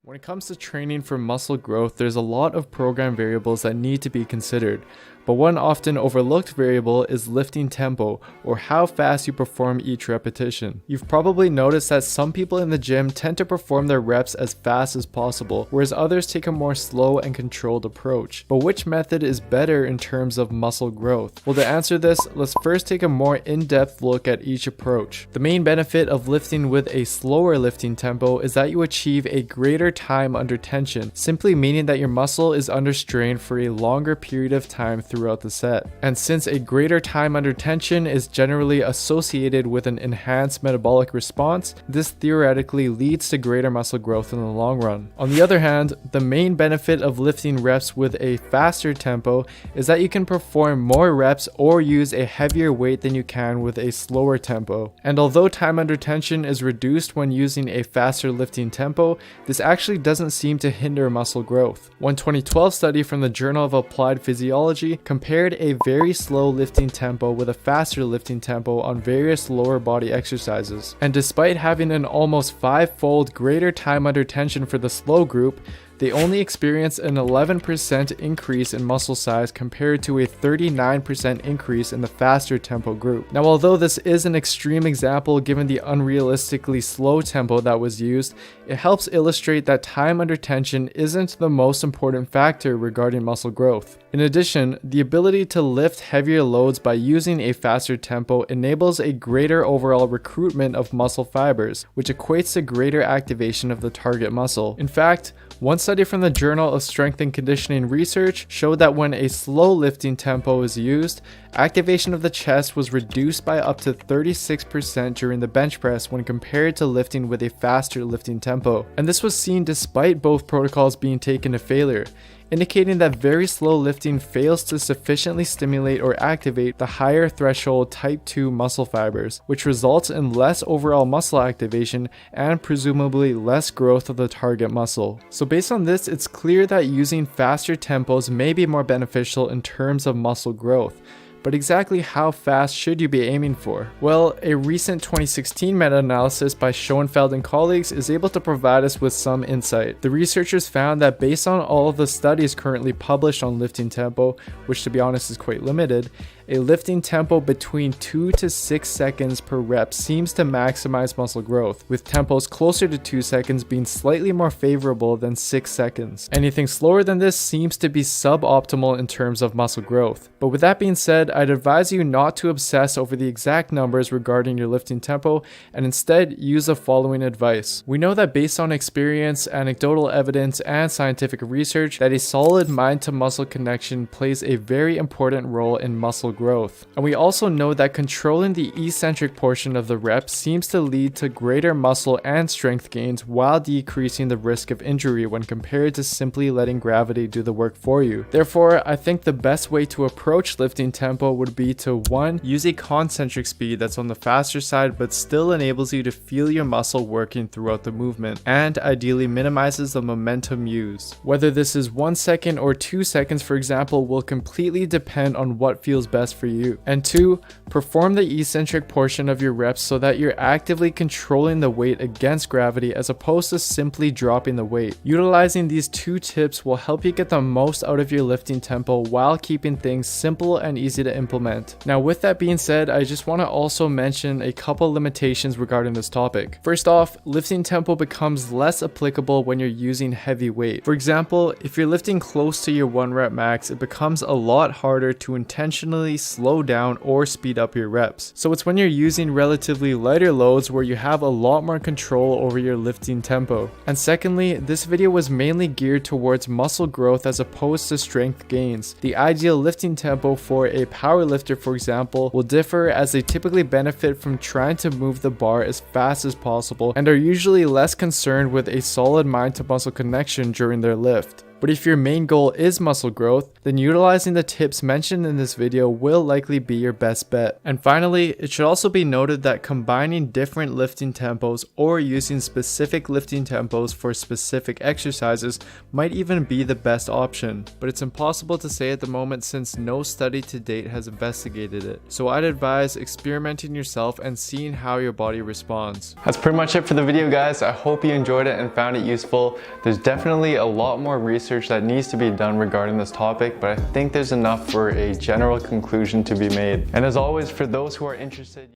When it comes to training for muscle growth, there's a lot of program variables that need to be considered, but one often overlooked variable is lifting tempo, or how fast you perform each repetition. You've probably noticed that some people in the gym tend to perform their reps as fast as possible, whereas others take a more slow and controlled approach. But which method is better in terms of muscle growth? Well, to answer this, let's first take a more in-depth look at each approach. The main benefit of lifting with a slower lifting tempo is that you achieve a greater time under tension, simply meaning that your muscle is under strain for a longer period of time throughout the set. And since a greater time under tension is generally associated with an enhanced metabolic response, this theoretically leads to greater muscle growth in the long run. On the other hand, the main benefit of lifting reps with a faster tempo is that you can perform more reps or use a heavier weight than you can with a slower tempo. And although time under tension is reduced when using a faster lifting tempo, this actually doesn't seem to hinder muscle growth. One 2012 study from the Journal of Applied Physiology compared a very slow lifting tempo with a faster lifting tempo on various lower body exercises. And despite having an almost 5-fold greater time under tension for the slow group, they only experienced an 11% increase in muscle size compared to a 39% increase in the faster tempo group. Now, although this is an extreme example given the unrealistically slow tempo that was used, it helps illustrate that time under tension isn't the most important factor regarding muscle growth. In addition, the ability to lift heavier loads by using a faster tempo enables a greater overall recruitment of muscle fibers, which equates to greater activation of the target muscle. In fact, one study from the Journal of Strength and Conditioning Research showed that when a slow lifting tempo is used, activation of the chest was reduced by up to 36% during the bench press when compared to lifting with a faster lifting tempo. And this was seen despite both protocols being taken to failure, indicating that very slow lifting fails to sufficiently stimulate or activate the higher threshold type 2 muscle fibers, which results in less overall muscle activation and presumably less growth of the target muscle. So based on this, it's clear that using faster tempos may be more beneficial in terms of muscle growth. But exactly how fast should you be aiming for? Well, a recent 2016 meta-analysis by Schoenfeld and colleagues is able to provide us with some insight. The researchers found that based on all of the studies currently published on lifting tempo, which to be honest is quite limited, a lifting tempo between 2 to 6 seconds per rep seems to maximize muscle growth, with tempos closer to 2 seconds being slightly more favorable than 6 seconds. Anything slower than this seems to be suboptimal in terms of muscle growth. But with that being said, I'd advise you not to obsess over the exact numbers regarding your lifting tempo and instead use the following advice. We know that based on experience, anecdotal evidence, and scientific research, that a solid mind-to-muscle connection plays a very important role in muscle growth. And we also know that controlling the eccentric portion of the rep seems to lead to greater muscle and strength gains while decreasing the risk of injury when compared to simply letting gravity do the work for you. Therefore, I think the best way to approach lifting tempo would be to 1. Use a concentric speed that's on the faster side but still enables you to feel your muscle working throughout the movement, and ideally minimizes the momentum used. Whether this is 1 second or 2 seconds, for example, will completely depend on what feels best for you. And 2, perform the eccentric portion of your reps so that you're actively controlling the weight against gravity as opposed to simply dropping the weight. Utilizing these 2 tips will help you get the most out of your lifting tempo while keeping things simple and easy to implement. Now, with that being said, I just want to also mention a couple limitations regarding this topic. First off, lifting tempo becomes less applicable when you're using heavy weight. For example, if you're lifting close to your 1 rep max, it becomes a lot harder to intentionally slow down or speed up your reps. So it's when you're using relatively lighter loads where you have a lot more control over your lifting tempo. And secondly, this video was mainly geared towards muscle growth as opposed to strength gains. The ideal lifting tempo for a power lifter, for example, will differ as they typically benefit from trying to move the bar as fast as possible and are usually less concerned with a solid mind to muscle connection during their lift. But if your main goal is muscle growth, then utilizing the tips mentioned in this video will likely be your best bet. And finally, it should also be noted that combining different lifting tempos or using specific lifting tempos for specific exercises might even be the best option, but it's impossible to say at the moment since no study to date has investigated it. So I'd advise experimenting yourself and seeing how your body responds. That's pretty much it for the video, guys. I hope you enjoyed it and found it useful. There's definitely a lot more research that needs to be done regarding this topic, but I think there's enough for a general conclusion to be made. And as always, for those who are interested